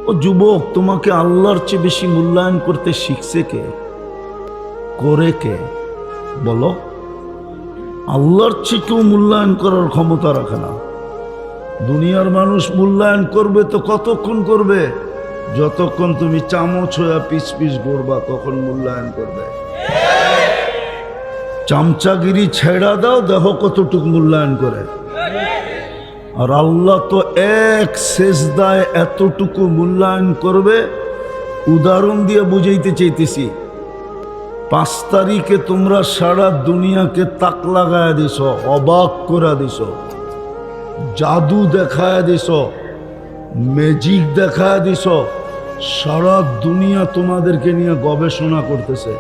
ও যুবক, তোমাকে আল্লাহর চেয়ে বেশি মূল্যায়ন করতে শিখছে কে, করে কে বলো? আল্লাহর চেয়ে কেউ মূল্যায়ন করার ক্ষমতা রাখে না। দুনিয়ার মানুষ মূল্যায়ন করবে তো কতক্ষণ করবে? যতক্ষণ তুমি চামচ হয়ে পিস পিস গড়বা তখন মূল্যায়ন করবে। চামচাগিরি ছেড়া দাও, দেখো কতটুকু মূল্যায়ন করে। আর আল্লাহ তো এক সেজদায় এতটুকু মূল্যায়ন করবে। উদাহরণ দিয়ে বুঝাইতে চাইতেছি। 5 তারিখে তোমরা সারা দুনিয়াকে তাক লাগায় দিছ, অবাক করে দিছ, জাদু দেখায় দিছ, ম্যাজিক দেখায় দিছ। সারা দুনিয়া তোমাদেরকে নিয়ে গবেষণা করতেছে।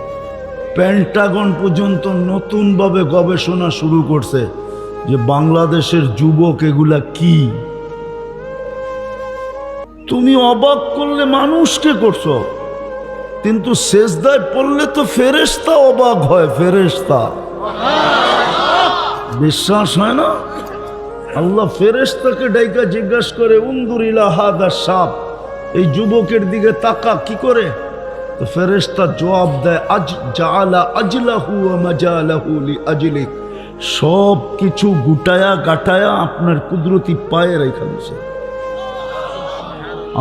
পেন্টাগন পর্যন্ত নতুনভাবে গবেষণা শুরু করছে যে বাংলাদেশের যুবক এগুলা কি। তুমি অবাক করলে মানুষকে করছো, কিন্তু সেজদায় পড়লে তো ফেরেশতা অবাক হয়। ফেরেশতা বিশ্বাস হয় না? আল্লাহ ফেরেশতাকে ডাইকা জিজ্ঞাসা করে, উনদুর ইলা হাদা সাপ, এই যুবকের দিকে তাকা, কি করে? তো ফেরেশতা জবাব দেয়, আজ জাআলা আজলাহু ওয়া মাজালাহু লিআজলিক, সব কিছু গুটায়া গাটায়া আপনার কুদরতি পায়ে রেখে দিয়েছে।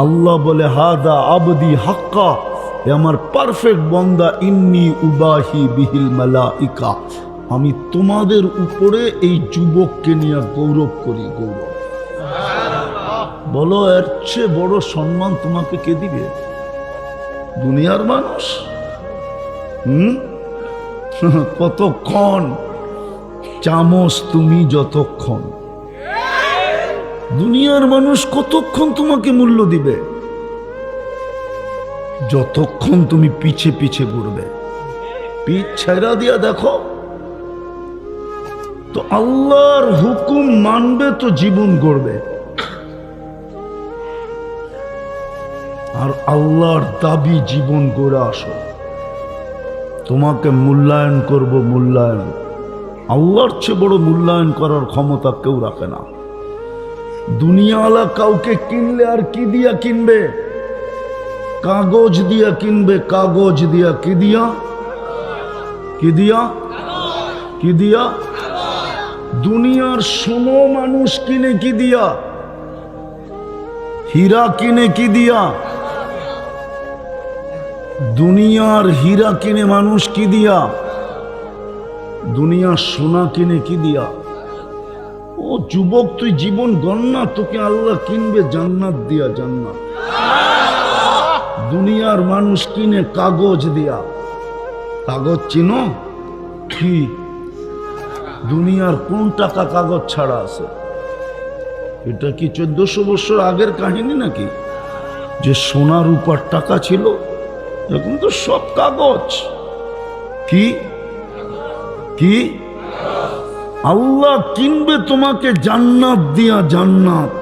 আল্লাহ বলে, হাদা আবদি হাক্কা, এ আমার পারফেক্ট বান্দা, ইন্নী উবাহি বিহিল মালাইকা, আমি তোমাদের উপরে এই যুবককে নিয়ে গৌরব করি। গৌরব বলো, এর চেয়ে বড় সম্মান তোমাকে কে দিবে? দুনিয়ার মানুষ কতক্ষণ চামচ তুমি, যতক্ষণ দুনিয়ার মানুষ কতক্ষণ তোমাকে মূল্য দিবে? যতক্ষণ তুমি পিছে পিছে ঘুরবে। পিছ ছেড়া দিয়া দেখো তো, আল্লাহর হুকুম মানবে তো জীবন গড়বে। আর আল্লাহর দাবি জীবন গড়ে আসো, তোমাকে মূল্যায়ন করব। মূল্যায়ন আল্লাহর চেয়ে বড় মূল্যায়ন করার ক্ষমতা কেউ রাখে না। দুনিয়াওয়ালা কাউকে কিনলে আর কি দিয়া কিনবে? কাগজ দিয়া কিনবে। কাগজ দিয়া কি দিয়া? কি দিয়া? কি দিয়া? দুনিয়ার সোনো মানুষ কিনে কি দিয়া? হীরা কিনে কি দিয়া? দুনিয়ার হীরা কিনে মানুষ কি দিয়া? দুনিয়ার সোনা কিনে কি দিয়া? ও যুবক, তুই জীবন গণনা, তোকে আল্লাহ কিনবে জান্নাত দিয়া। জান্নাত দুনিয়ার মানুষ কিনে কাগজ দিয়া। কাগজ চিনো কি? দুনিয়ার কোন টাকা কাগজ ছাড়া আছে? এটা কি 1400 বছর আগের কাহিনী নাকি যে সোনা রূপার টাকা ছিল? এখন তো সব কাগজ। কি কি? আল্লাহ কিনবে তোমাকে জান্নাত দিয়া। জান্নাত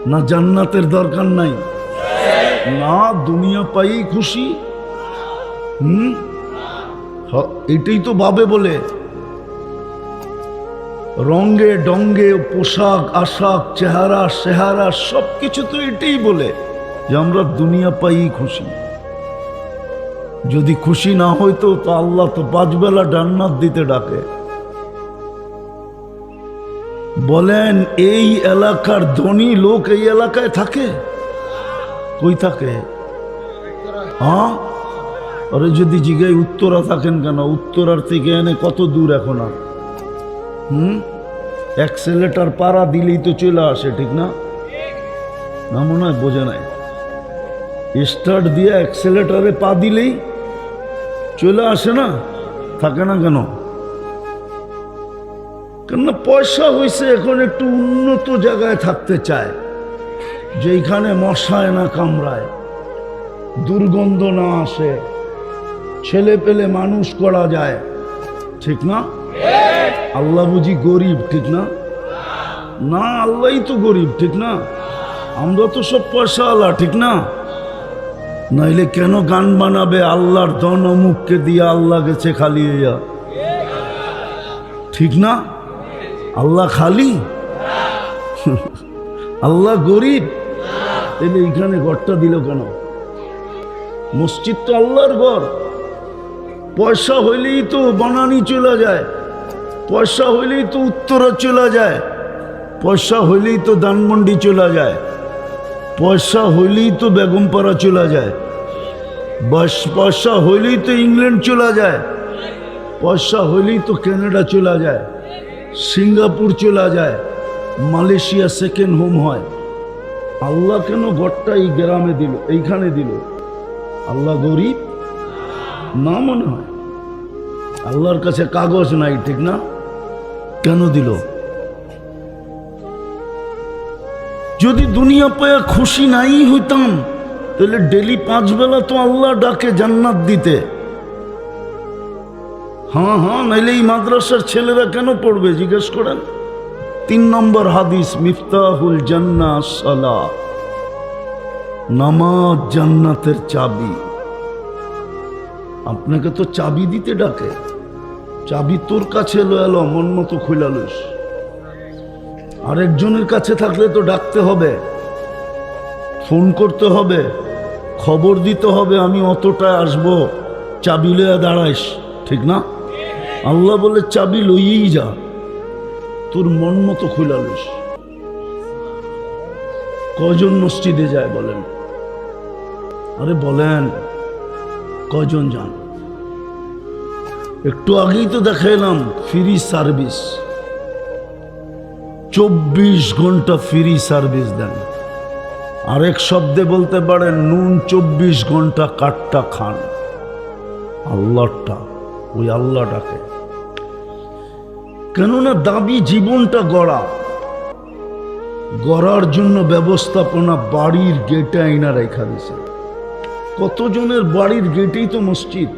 না, জান্নাতের দরকার নাই না, দুনিয়া পাই খুশি। এটাই তো ভাবে বলে, রঙ্গে ডঙ্গে, পোশাক আশাক, চেহারা সেহারা সবকিছু তো এটাই বলে যে আমরা দুনিয়া পাই খুশি। যদি খুশি না হইতো তো আল্লাহ তো 5 বেলা জান্নাত দিতে ডাকে। বলেন, এই এলাকার ধনী লোক এই এলাকায় থাকে? কই থাকে? হ্যাঁ, আরে যদি জিগাই উত্তরা থাকেন কেন? উত্তরার থেকে এনে কত দূর এখন? আর অ্যাক্সেলেটার পাড়া দিলেই তো চলে আসে, ঠিক না? না, মনে হয় বোঝে নাই। স্টার্ট দিয়ে অ্যাক্সেলেটারে পা দিলেই চলে আসে না? থাকে না কেন? কেননা পয়সা হয়েছে, এখন একটু উন্নত জায়গায় থাকতে চায়, যেখানে মশায় না কামড়ায়, দুর্গন্ধ না আসে, ছেলে পেলে মানুষ করা যায়, ঠিক না? আল্লাহ বুঝি গরিব, ঠিক না? না, আল্লাহই তো গরিব, ঠিক না? আমরা তো সব পয়সাওয়ালা, ঠিক না? নাইলে কেন গান বানাবে আল্লাহর ধন অমুককে দিয়া আল্লাহ গেছে খালি হইয়া? ঠিক না? আল্লাহ খালি? আল্লাহ গরিব? তাহলে এইখানে ঘরটা দিল কেন? মসজিদ তো আল্লাহর ঘর। পয়সা হইলেই তো বানানি চলে যায়, পয়সা হইলেই তো উত্তরা চলে যায়, পয়সা হইলেই তো ধানমন্ডি চলে যায়, পয়সা হইলেই তো বেগমপাড়া চলে যায়, পয়সা হইলেই তো ইংল্যান্ড চলে যায়, পয়সা হইলেই তো কানাডা চলে যায়, সিঙ্গাপুর চলে যায়, মালয়েশিয়া সেকেন্ড হোম হয়। আল্লাহ কেন ঘরটা এই গ্রামে দিল, এইখানে দিল? আল্লাহ গরিব না মনে হয়? আল্লাহর কাছে কাগজ নাই, ঠিক না? কেন দিল? যদি দুনিয়া পেয়ে খুশি নাই হইতাম তাহলে ডেলি 5 বেলা তো আল্লাহ ডাকে জান্নাত দিতে। হ্যাঁ হ্যাঁ, নাইলে এই মাদ্রাসার ছেলেরা কেন পড়বে জিজ্ঞেস করেন। 3 নম্বর হাদিস, মিফতাহুল জান্নাহ সালাহ, নামাজ জান্নাতের চাবি। আপনাকে তো চাবি দিতে ডাকে, চাবি তোর কাছে এলো মন মতো খুলে লইস। আরেকজনের কাছে থাকলে তো ডাকতে হবে, ফোন করতে হবে, খবর দিতে হবে আমি অতটায় আসবো, চাবি লইয়া দাঁড়াইস, ঠিক না? আল্লাহ বলে চাবি লইয়েই যা, তোর মন মতো খুলে লইস। কজন মসজিদে যায় বলেন? আরে বলেন কজন যান? একটু আগেই তো দেখাইলাম ফ্রি সার্ভিস, 24 ঘন্টা ফ্রি সার্ভিস দেন। আরেক শব্দে বলতে পারেন নুন 24 ঘন্টা কাটটা খান। আল্লাহটা, ওই আল্লাহ ডাকে। কেননা দাবি জীবনটা গড়ার জন্য ব্যবস্থাপনা বাড়ির গেটে আইনা রেখা দিছে। কতজনের বাড়ির গেটেই তো মসজিদ,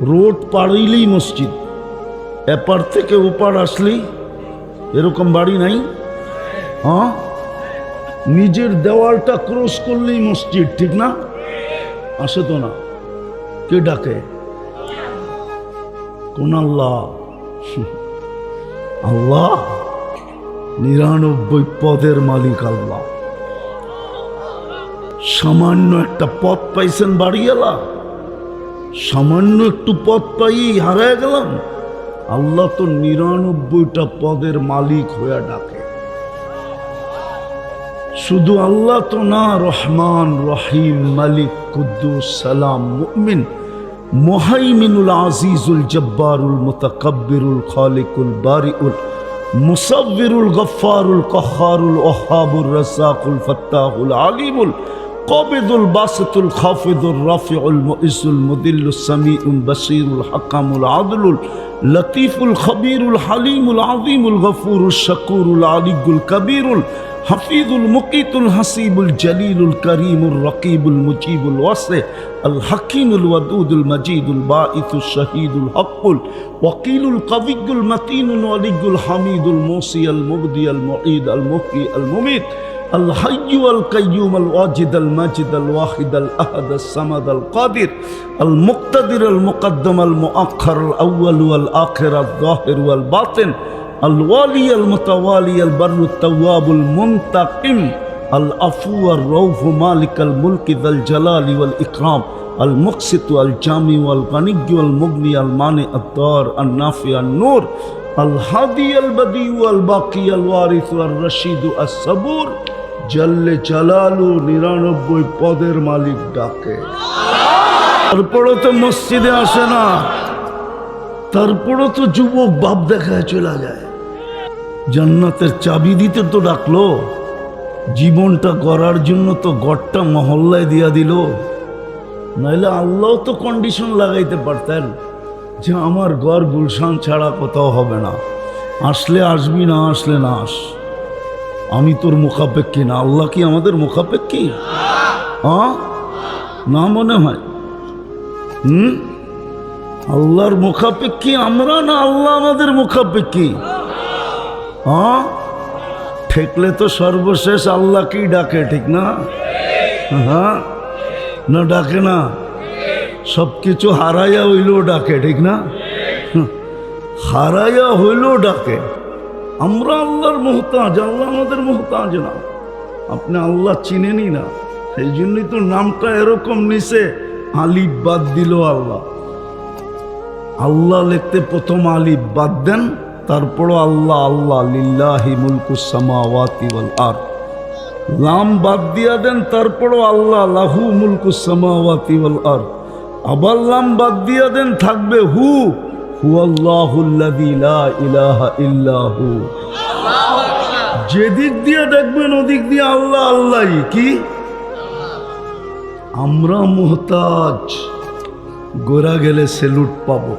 রোড পাড়িলেই মসজিদ, এপার থেকে ওপার আসলেই এরকম বাড়ি নাই? হ্যাঁ, নিজের দেওয়ালটা ক্রস করলেই মসজিদ, ঠিক না? আসে তো না? কে ডাকে? কোন আল্লাহ? আল্লাহ 99 পদের মালিক আল্লাহ। সামান্য একটা পথ পাইছেন বাড়িওয়ালা, সামান্য একটু পথ পাই হারায় গেলাম। আল্লাহ তো 99টা পদের মালিক হয়ে ডাকে। শুধু আল্লাহ তো না, রহমান, রহিম, মালিক, কুদ্দুস, সালাম, মুমিন, মুহাইমিনুল, আজিজুল, জব্বারুল, মুতাকাব্বিরুল, খালিকুল, বারিউল, মুসাব্বিরুল, গফফারুল, কহ্হারুল, ওয়াহ্হাবুর, রাজ্জাকুল, ফাত্তাহুল, আলিমুল, কাবিদুল, বাসিতুল, খাফিদুল, রাফিউল, মুইজুল, মুদিল্লুস, সামিউল, বাসীরুল, হাকামুল, আদলুল, লতীফুল, খবীরুল, হালিমুল, আযীমুল, গফুরুল, শাকুরুল, আলিয়ুল কবীরুল, হাফিজুল, মুকিতুল, হাসিবুল, জলিলুল, করিমুল, রকিবুল, মুজিবুল, ওয়াসি, আল হাকিমুল, ওয়াদুদুল, মজিদুল, বাঈসুল, শহীদুল, হকুল, ওয়াকিলুল, কবিয়ুল, মতিনুল, ওয়ালিয়ুল, হামিদুল, মুসি, আল মুবদি, আল মুঈদ, আল মুহয়ি, আল মুমীত, আল হাইয়্যু আল কাইয়্যুম, আল ওয়াজিদ, আল মাজিদ, আল ওয়াহিদ, আল আহাদ, আল সামাদ, আল কাদির, আল মুক্তাদির, আল মুকদ্দম, আল মুআখ্খার, আল আউয়াল ওয়াল আখির, আল যাহির ওয়াল বাতিন, আল ওয়ালি, আল মুতাওয়ালি, আল বাররু, তাওয়াবুল, মুনতাকিম, আল আফু, আর রউফ, মালিক আল মুলক, যাল জালালি ওয়াল ইকরাম, আল মুকসিত, আল জামি, আল গানিয়্যু, আল মুগনি, আল মানি, আদ দার, আন নাফি, আন নূর, আল হাদি, আল বদি, আল বাকি, আল ওয়ারিস, আর রশিদ, আস সাবুর, জাল্লে জালালু 99 পদের মালিক ডাকে। তারপরও তো মসজিদে আসে না, তারপরও তো যুবক বাপ দেখায় চলে যায়। জান্নাতের চাবি দিতে তো ডাকলো, জীবনটা গড়ার জন্য তো গড়টা মহল্লায় দিয়া দিল। নাইলে আল্লাহ তো কন্ডিশন লাগাইতে পারতেন যে আমার ঘর গুলশান ছাড়া কোথাও হবে না, আসলে আসবি, না আসলে না আস, আমি তোর মুখাপেক্ষী না। আল্লাহ কি আমাদের মুখাপেক্ষী? হ্যাঁ না মনে হয়? আল্লাহর মুখাপেক্ষী আমরা, না আল্লাহ আমাদের মুখাপেক্ষী? হ্যাঁ, ঠেকলে তো সর্বশেষ আল্লাহকেই ডাকে, ঠিক না? হ্যাঁ না ডাকে না? সবকিছু হারাইয়া হইলেও ডাকে, ঠিক না? হারাইয়া হইলেও ডাকে। আমরা আল্লাহর মুহতাজ, আল্লাহ আমাদের মুহতাজ না। আপনি আল্লাহ চিনেনই না, সেই জন্যই তো নামটা এরকম নিছে। আলিফ বাদ দিল আল্লাহ, আল্লাহ লিখতে প্রথম আলিফ বাদ দেন, তারপরও আল্লাহ আল্লাহ লিল্লাহি মুলকুস সামাওয়াতি ওয়াল আরদ। লাম বাদ দিয়া দেন, তারপরও আল্লাহ লাহু মুলকুস সামাওয়াতি ওয়াল আরদ। আবার লাম বাদ দিয়া দেন, থাকবে হু হুয়াল্লাহুল্লাযী লা ইলাহা ইল্লা হু। যেদিক দিয়ে দেখবেন ওদিক দিয়ে আল্লাহ আল্লাহই। কি আমরা মুহতাজ, গোরা গেলে সেলুট পাবো,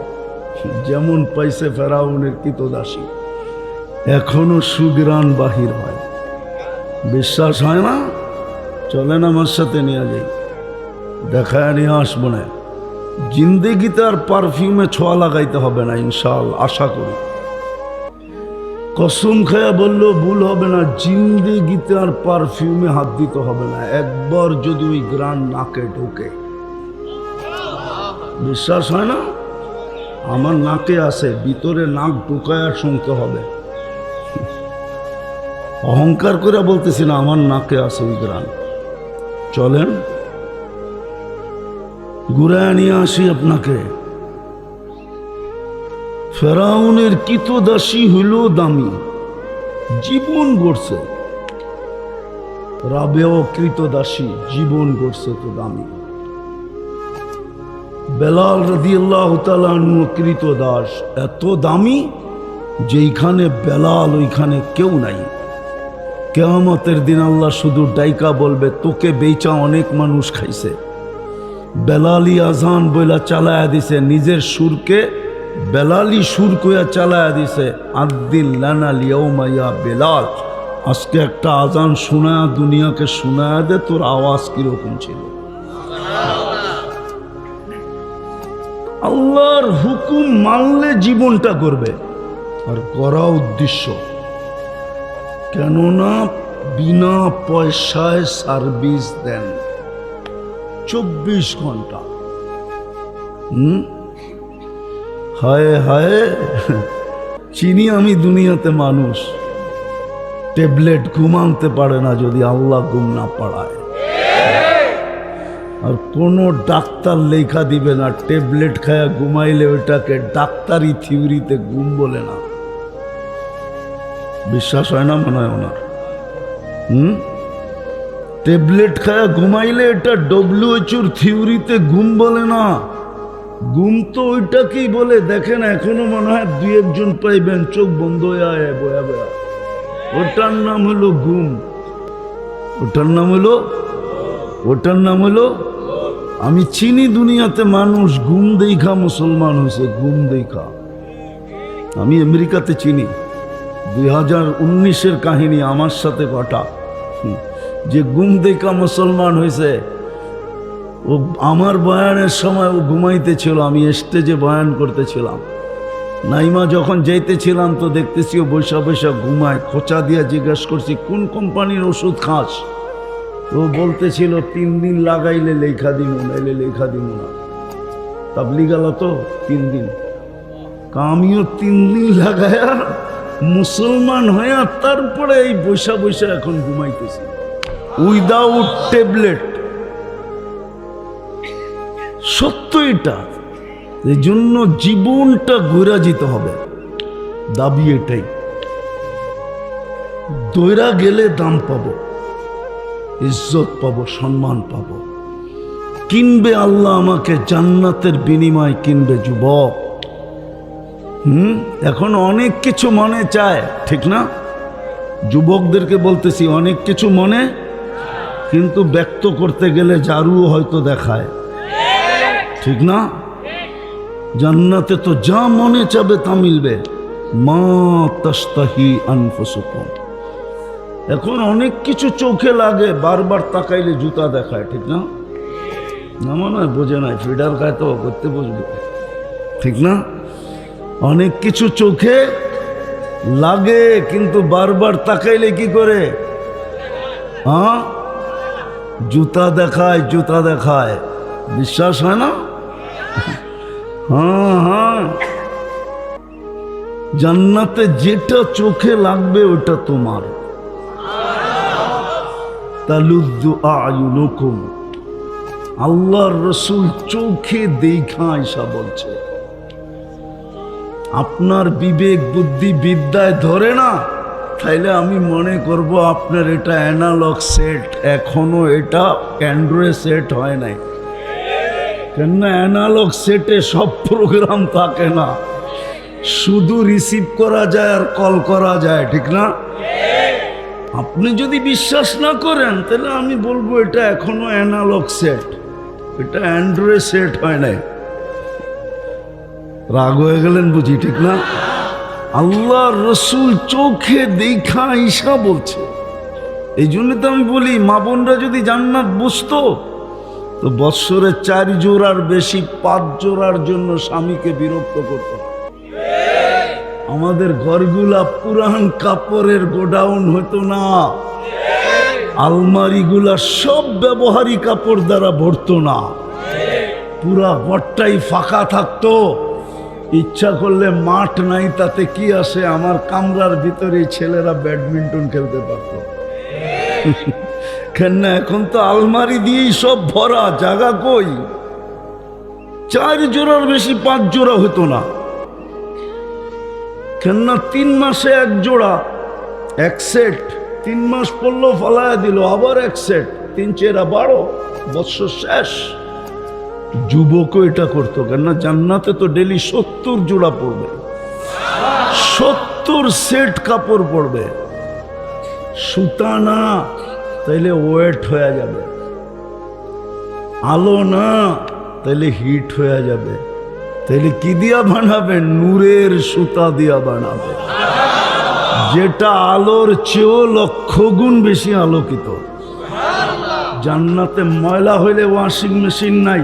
যেমন পাইছে ফেরাউনের কৃতদাসী। এখনো সুগ্রাণ বাহির হয়, বিশ্বাস হয় না? চলেন আমার সাথে নিয়ে যাই, দেখায় নিয়ে আসবো না। জিন্দেগিতে আর পারফিউমে ছোঁয়া লাগাইতে হবে না ইনশাআল্লাহ, আশা করি। কসম খায়া বললো ভুল হবে না, জিন্দেগিতে আর পারফিউমে হাত দিতে হবে না। একবার যদি ওই গ্রান নাকে ঢোকে, বিশ্বাস হয় না? আমার নাকে আছে, ভিতরে নাক ঢুকায়া শুনতে হবে। অহংকার করে বলতেছি না, আমার নাকে আছে ওই গ্রান। চলেন ঘুরায় নিয়ে আসি আপনাকে। ফেরাউনের কৃতদাসী হইল দামি, জীবন গড়ছে। রাবেও কৃতদাসী, জীবন গড়ছে তো দামি। বেলাল রাদিয়াল্লাহু তাআলা আনহু কৃতদাস, এত দামি যেইখানে বেলাল ওইখানে কেউ নাই। কিয়ামতের দিন আল্লাহ শুধু ডাইকা বলবে, তোকে বেচা অনেক মানুষ খাইছে। বেলালি আজান বইলা চালায়া দিছে, নিজের সুরকে বেলালি সুর কইয়া চালায়া দিছে। আদ্দিল লানা লিয়াউমা ইয়া বেলাল, আজকে একটা আজান শোনায়া দুনিয়াকে শোনায়া দে তোর আওয়াজ কিরকম ছিল। আল্লাহর হুকুম মানলে জীবনটা করবে, আর করা উদ্দেশ্য। কেননা বিনা পয়সায় সার্ভিস দেন 24 ঘন্টা। হায় হায়, চিনি আমি দুনিয়াতে মানুষ ট্যাবলেট ঘুম আনতে পারে না যদি আল্লাহ ঘুম না পাড়ায়। আর কোনো ডাক্তার লেখা দিবে না ট্যাবলেট খায়া ঘুমাইলে ওইটাকে ডাক্তারি থিওরিতে ঘুম বলে না। বিশ্বাস হয় না মনে হয় ওনার? ট্যাবলেট খায়া ঘুমাইলে এটা ডব্লিউএইচওর থিওরিতে ঘুম বলে না। ঘুম তো ওইটাকেই বলে। দেখেন এখনো মনে হয় 2-1 পাইবেন চোখ বন্ধ হয়ে বয়া বয়া, ওটার নাম হলো ঘুম। ওটার নাম হলো আমি চিনি দুনিয়াতে মানুষ ঘুম দেখা মুসলমান হয়েছে, ঘুম দেখা। আমি আমেরিকাতে চিনি, 2019-এর কাহিনী আমার সাথে ঘটা, যে ঘুম দেখা মুসলমান হয়েছে। ও আমার বয়ানের সময় ও ঘুমাইতেছিল, আমি স্টেজে বয়ান করতেছিলাম। নাইমা যখন যাইতেছিলাম তো দেখতেছি ও বৈশা বৈশা ঘুমায়। খোঁচা দিয়ে জিজ্ঞাসা করছি কোন কোম্পানির ওষুধ খাস? ও বলতেছিল 3 দিন লাগাইলে লেখা দিব, নাইলে লেখা দিব না। তাবলিগালা তো 3 দিন, আমিও 3 দিন লাগায়া মুসলমান হইয়া তারপরে এই বৈশা বৈশা এখন ঘুমাইতেছি উইদাউট ট্যাবলেট। সত্য এটা। এই জন্য জীবনটা ঘুরা যেতে হবে, দাবি এটাই। দৈরা গেলে দাম পাবো, ইজ্জত পাবো, সম্মান পাবো। কিনবে আল্লাহ আমাকে, জান্নাতের বিনিময় কিনবে যুবক। এখন অনেক কিছু মনে চায়, ঠিক না? যুবকদেরকে বলতেছি অনেক কিছু মনে, কিন্তু ব্যক্ত করতে গেলে জারুও হয়তো দেখায়, ঠিক না? জান্নাতে তো যা মনে চাবে তা মিলবে। মা তাস্তাহি আনফুসুকুম। এখন অনেক কিছু চোখে লাগে, বারবার তাকাইলে জুতা দেখায়, ঠিক না? না মনে হয় বোঝে নাই, ফিডার খায় তো করতে বুঝবো, ঠিক না? অনেক কিছু চোখে লাগে, কিন্তু বারবার তাকাইলে কি করে? হ্যাঁ, জুতা দেখায়, জুতা দেখায়। বিশ্বাস হয় না? হ্যাঁ হ্যাঁ, জান্নাতে যেটা চোখে লাগবে ওটা তোমার। তালুদ্দু আয়ুনুকুম। আল্লাহর রসুল চোখে দেখা আয়েশা বলছে, আপনার বিবেক বুদ্ধি বিদ্যায় ধরে না, তাইলে আমি মনে করব আপনার এটা অ্যানালগ সেট, এখনো এটা অ্যান্ড্রয়েড সেট হয় নাই। কেননা অ্যানালগ সেটে সব প্রোগ্রাম থাকে না, শুধু রিসিভ করা যায় আর কল করা যায়, ঠিক না? আপনি যদি বিশ্বাস না করেন তাহলে আমি বলবো এটা এখনো অ্যানালগ সেট, এটা অ্যান্ড্রয়েড সেট হয় নাই। রাগ হয়ে গেলেন বুঝি, ঠিক না? আল্লাহ রসুল চোখে দেখা আয়েশা বলছে। এই জন্য তো আমি বলি, মা বোনরা যদি জান্নাত বুঝতো তো বৎসরে 4 জোড়ার বেশি 5 জোড়ার জন্য স্বামীকে বিরক্ত করত না। আমাদের ঘরগুলা পুরান কাপড়ের গোডাউন হতো না, আলমারিগুলা সব ব্যবহারিক কাপড় দ্বারা ভরতো না, পুরা ঘরটাই ফাঁকা থাকতো। ইচ্ছা করলে মাঠ নাই তাতে কি আসে, আমার কামরার ভিতরে ছেলেরা ব্যাডমিন্টন খেলতে পারতো। কেন এখন তো আলমারি দিয়েই সব ভরা, জায়গা কই? 4 জোড়ার বেশি 5 জোড়া হতো না। কেননা 3 মাসে 1 জোড়া, 1 সেট, 3 মাস পড়লো ফালায় দিল, আবার 1 সেট, 3 চেরা 12, বৎসর শেষ। যুবকও এটা করতো, কেননা জান্নাতে তো ডেলি 70 জোড়া পড়বে, 70 সেট কাপড় পড়বে। সুতা না, তাইলে ওয়েট হয়ে যাবে, আলো না তাইলে হিট হয়ে যাবে, তাইলে কি দিয়া বানাবে? নূরের সুতা দিয়া বানাবে, যেটা আলোর চেয়েও 1,00,000 গুণ বেশি আলোকিত। জান্নাতে ময়লা হইলে ওয়াশিং মেশিন নাই,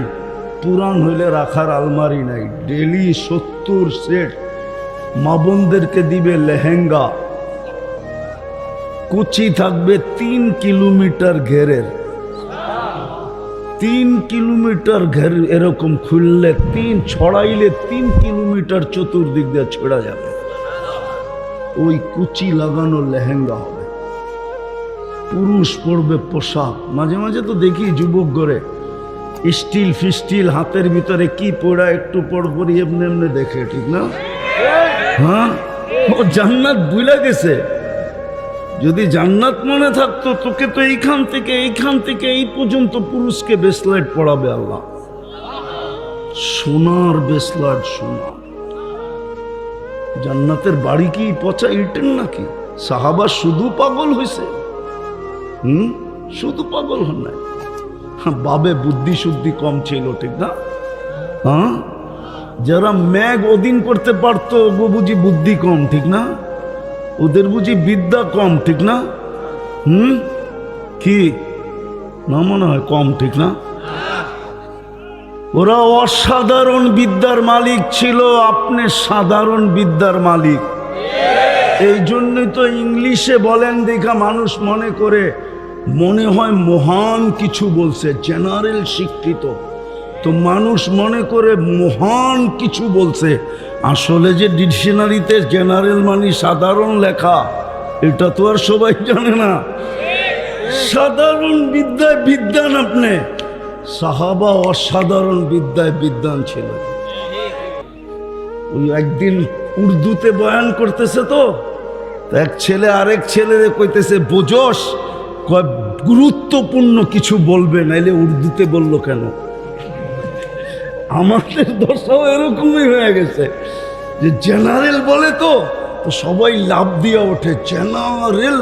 পুরান হইলে রাখার আলমারি নাই, ডেলি 70 সেট। মা বোনদেরকে দিবে লেহেঙ্গা, কুচি থাকবে 3 কিলোমিটার ঘেরের, 3 কিলোমিটার ঘের, এরকম খুললে 3 ছড়াইলে 3 কিলোমিটার চতুর্দিক দিয়ে ছড়া যাবে। ওই কুচি লাগানো লেহেঙ্গা হবে। পুরুষ পরবে পোশাক। মাঝে মাঝে তো দেখি যুবক ঘরে স্টিল ফিস্টিল হাতের ভিতরে কি পড়া, একটু পরপরই এমনি এমনি দেখে, ঠিক না? হ্যাঁ, ও জান্নাত ভুলে গেছে। যদি জান্নাত মনে থাকতো তোকে তো এইখান থেকে এই পর্যন্ত পুরুষকে বেসলাইট পড়াবে আল্লাহ, সোনার বেসলাইট, সোনা। জান্নাতের বাড়ি কি পচা ইটেন নাকি? সাহাবা শুধু পাগল হয়েছে, শুধু পাগল হন নাই, বাবে বুদ্ধি শুদ্ধি কম ছিল, ঠিক না? হ্যাঁ, যারা ম্যাগ অধীন করতে পারতো ও বুঝি বুদ্ধি কম, ঠিক না? ওদের বুঝি বিদ্যা কম, ঠিক না? কি না মনে হয় কম, ঠিক না? ওরা অসাধারণ বিদ্যার মালিক ছিল, আপনি সাধারণ বিদ্যার মালিক। এই জন্যই তো ইংলিশে বলেন দেখা মানুষ মনে করে, মনে হয় মহান কিছু বলছে, জেনারেল শিক্ষিত তো মানুষ মনে করে মহান কিছু বলছে। আসলে যে ডিকশনারিতে জেনারেল মানে সাধারণ লেখা, এটা তো আর সবাই জানে না। সাধারণ বিদ্যায় বিদ্যান আপনি, সাহাবা অসাধারণ বিদ্যায় বিদ্যান ছিল। ওই একদিন উর্দুতে বয়ান করতেছে তো এক ছেলে আরেক ছেলেরে কইতেছে, বোঝস? গুরুত্বপূর্ণ কিছু বলবে, নাইলে উর্দুতে বললো কেন? আমাদের দশাও এরকমই হয়ে গেছে যে জেনারেল বলে তো সবাই লাভ দিয়ে ওঠে, জেনারেল।